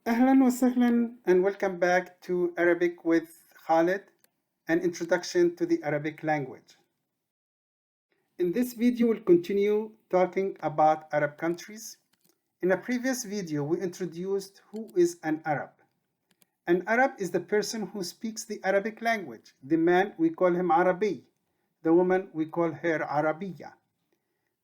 Ahlan wa sahlan and welcome back to Arabic with Khalid, an introduction to the Arabic language. In this video, we'll continue talking about Arab countries. In a previous video, we introduced who is an Arab. An Arab is the person who speaks the Arabic language. The man, we call him Arabi. The woman, we call her Arabiya.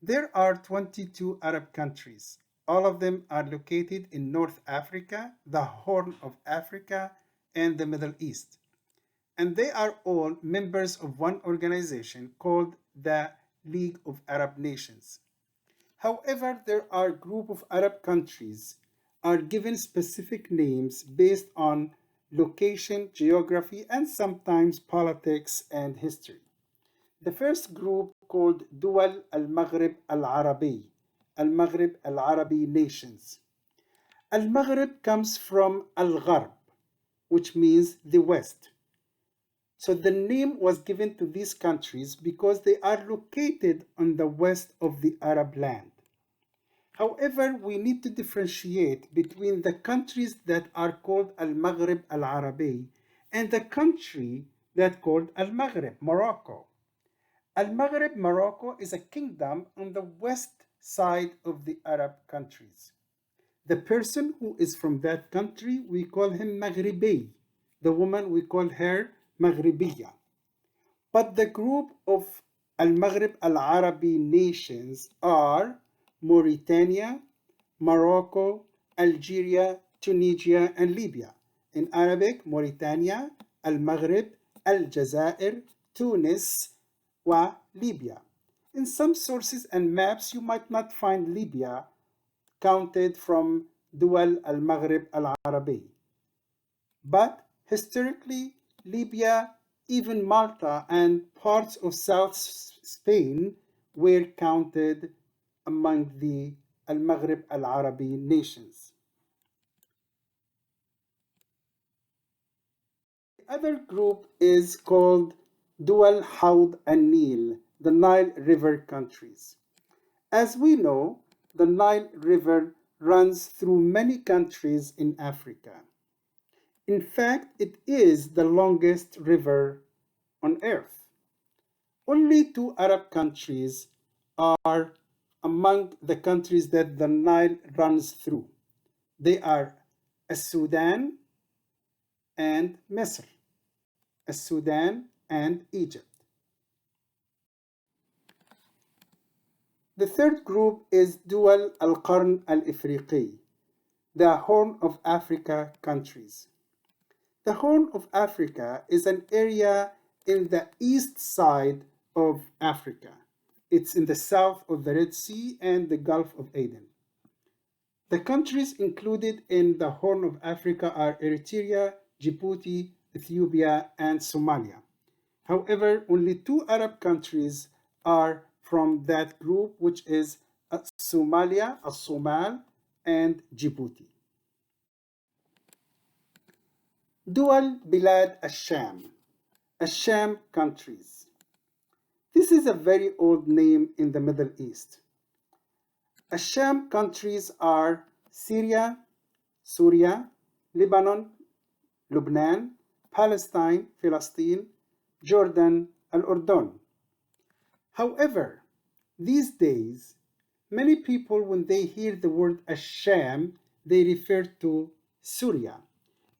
There are 22 Arab countries. All of them are located in North Africa, the Horn of Africa, and the Middle East. And they are all members of one organization called the League of Arab Nations. However, there are a group of Arab countries are given specific names based on location, geography, and sometimes politics and history. The first group called Dual al-Maghrib al-Arabi, Al-Maghrib al-Arabi nations. Al-Maghrib comes from Al-Gharb, which means the West. So the name was given to these countries because they are located on the west of the Arab land. However, we need to differentiate between the countries that are called Al-Maghrib al-Arabi and the country that called Al-Maghrib, Morocco. Al-Maghrib, Morocco, is a kingdom on the west side of the Arab countries. The person who is from that country, we call him Maghribi. The woman, we call her Maghribiya. But the group of Al-Maghrib al-Arabi nations are Mauritania, Morocco, Algeria, Tunisia, and Libya. In Arabic, Mauritania, Al-Maghrib, Al-Jazair, Tunis, wa Libya. In some sources and maps, you might not find Libya counted from Dual al-Maghrib al-Arabi. But historically, Libya, even Malta, and parts of South Spain were counted among the al-Maghrib al-Arabi nations. The other group is called Dual Hawd and Nile, the Nile River countries. As we know, the Nile River runs through many countries in Africa. In fact, it is the longest river on earth. Only two Arab countries are among the countries that the Nile runs through. They are Sudan and Misr, Sudan and Egypt. The third group is Dual al-Qarn al-Ifriqi, the Horn of Africa countries. The Horn of Africa is an area in the east side of Africa. It's in the south of the Red Sea and the Gulf of Aden. The countries included in the Horn of Africa are Eritrea, Djibouti, Ethiopia, and Somalia. However, only two Arab countries are from that group, which is Somalia, Somal, and Djibouti. Dual Bilad al-Sham, Sham countries. This is a very old name in the Middle East. Sham countries are Syria, Lebanon, Lebanon, Palestine, Palestine, Jordan, Al-Urdun. However, these days, many people, when they hear the word Sham, they refer to Syria.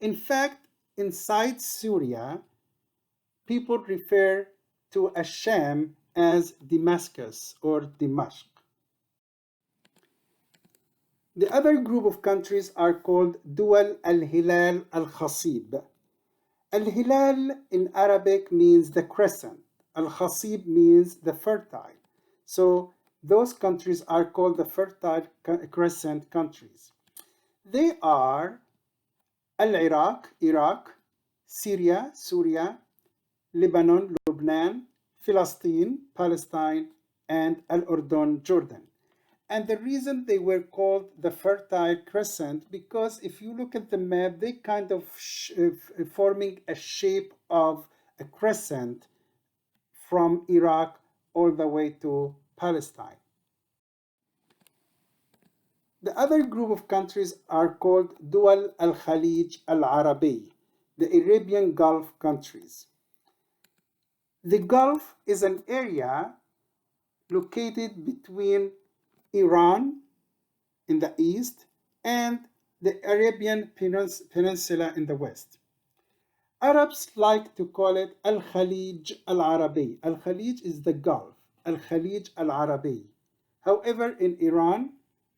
In fact, inside Syria, people refer to Sham as Damascus or Dimashq. The other group of countries are called Dual al-Hilal al-Khasib. Al-Hilal in Arabic means the crescent. Al-Khasib means the fertile. So those countries are called the fertile crescent countries. They are Al-Iraq, Iraq, Syria, Lebanon, Lebanon, Palestine, and Al-Urdun, Jordan. And the reason they were called the Fertile Crescent, because if you look at the map, they kind of forming a shape of a crescent from Iraq all the way to Palestine. The other group of countries are called Dual al-Khalij al-Arabi, the Arabian Gulf countries. The Gulf is an area located between Iran in the east and the Arabian Peninsula in the west. Arabs like to call it Al-Khalij Al-Arabi. Al-Khalij is the Gulf, Al-Khalij Al-Arabi. However, in Iran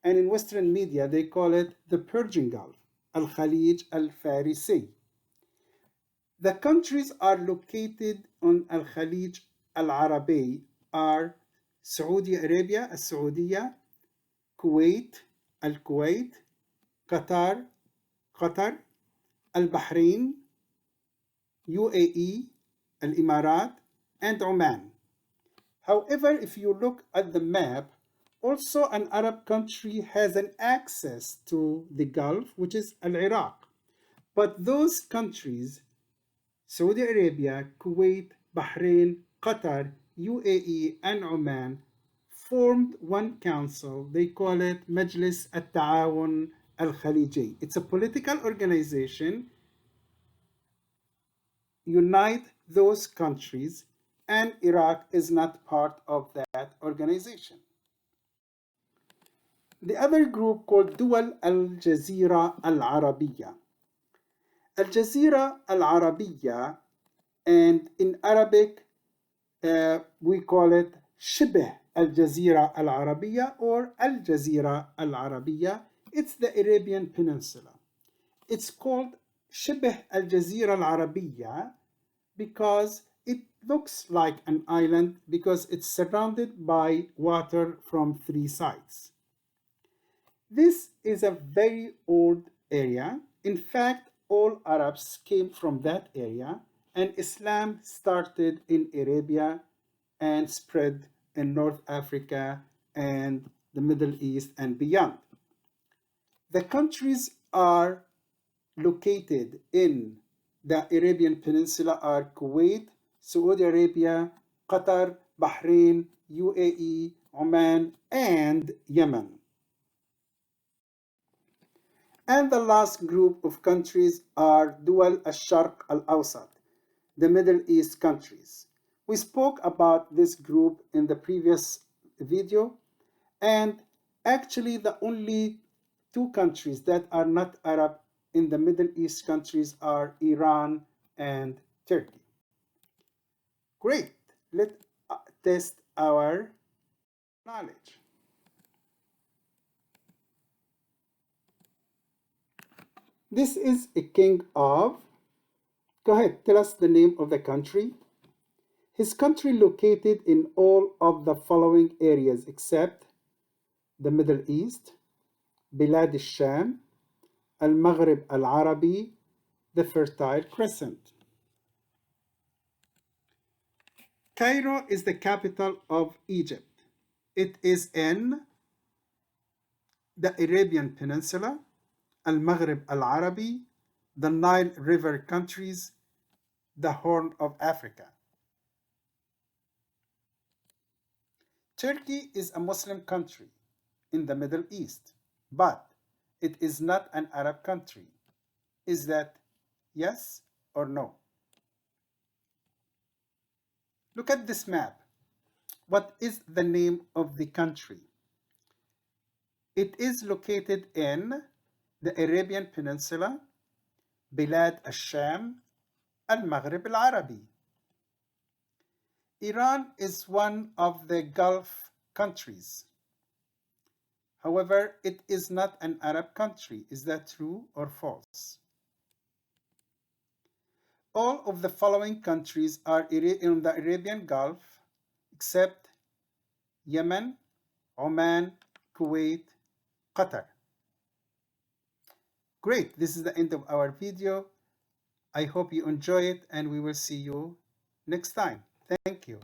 and in Western media, they call it the Persian Gulf, Al-Khalij Al-Farisi. The countries are located on Al-Khalij Al-Arabi are Saudi Arabia, Al-Saudiya, Kuwait, Al-Kuwait, Qatar, Al-Bahrain, UAE, Al-Imarat, and Oman. However, if you look at the map, also an Arab country has an access to the Gulf, which is Al-Iraq. But those countries, Saudi Arabia, Kuwait, Bahrain, Qatar, UAE, and Oman, formed one council. They call it Majlis Al-Ta'awun Al-Khaliji. It's a political organization unite those countries, and Iraq is not part of that organization. The other group called Dual al-Jazira al-Arabiya. Al-Jazira al-Arabiya, and in Arabic we call it Shibh al-Jazira al-Arabiya or Al-Jazira al-Arabiya. It's the Arabian Peninsula. It's called Shibh al-Jazira al-Arabiya because it looks like an island because it's surrounded by water from three sides. This is a very old area. In fact, all Arabs came from that area, and Islam started in Arabia and spread in North Africa and the Middle East and beyond. The countries are located in the Arabian Peninsula are Kuwait, Saudi Arabia, Qatar, Bahrain, UAE, Oman, and Yemen. And the last group of countries are Dual al-Sharq al-Awsat, the Middle East countries. We spoke about this group in the previous video, and actually the only two countries that are not Arab in the Middle East countries are Iran and Turkey. Great. Let's test our knowledge. This is a king of, go ahead, tell us the name of the country. His country located in all of the following areas except the Middle East, Bilad al-Sham, Al-Maghrib al-Arabi, the Fertile Crescent. Cairo is the capital of Egypt. It is in the Arabian Peninsula, Al-Maghrib al-Arabi, the Nile River countries, the Horn of Africa. Turkey is a Muslim country in the Middle East, but it is not an Arab country. Is that yes or no? Look at this map. What is the name of the country? It is located in the Arabian Peninsula, Bilad al-Sham, Al-Maghrib al-Arabi. Iran is one of the Gulf countries. However, it is not an Arab country. Is that true or false? All of the following countries are in the Arabian Gulf except Yemen, Oman, Kuwait, Qatar. Great, this is the end of our video. I hope you enjoy it and we will see you next time. Thank you.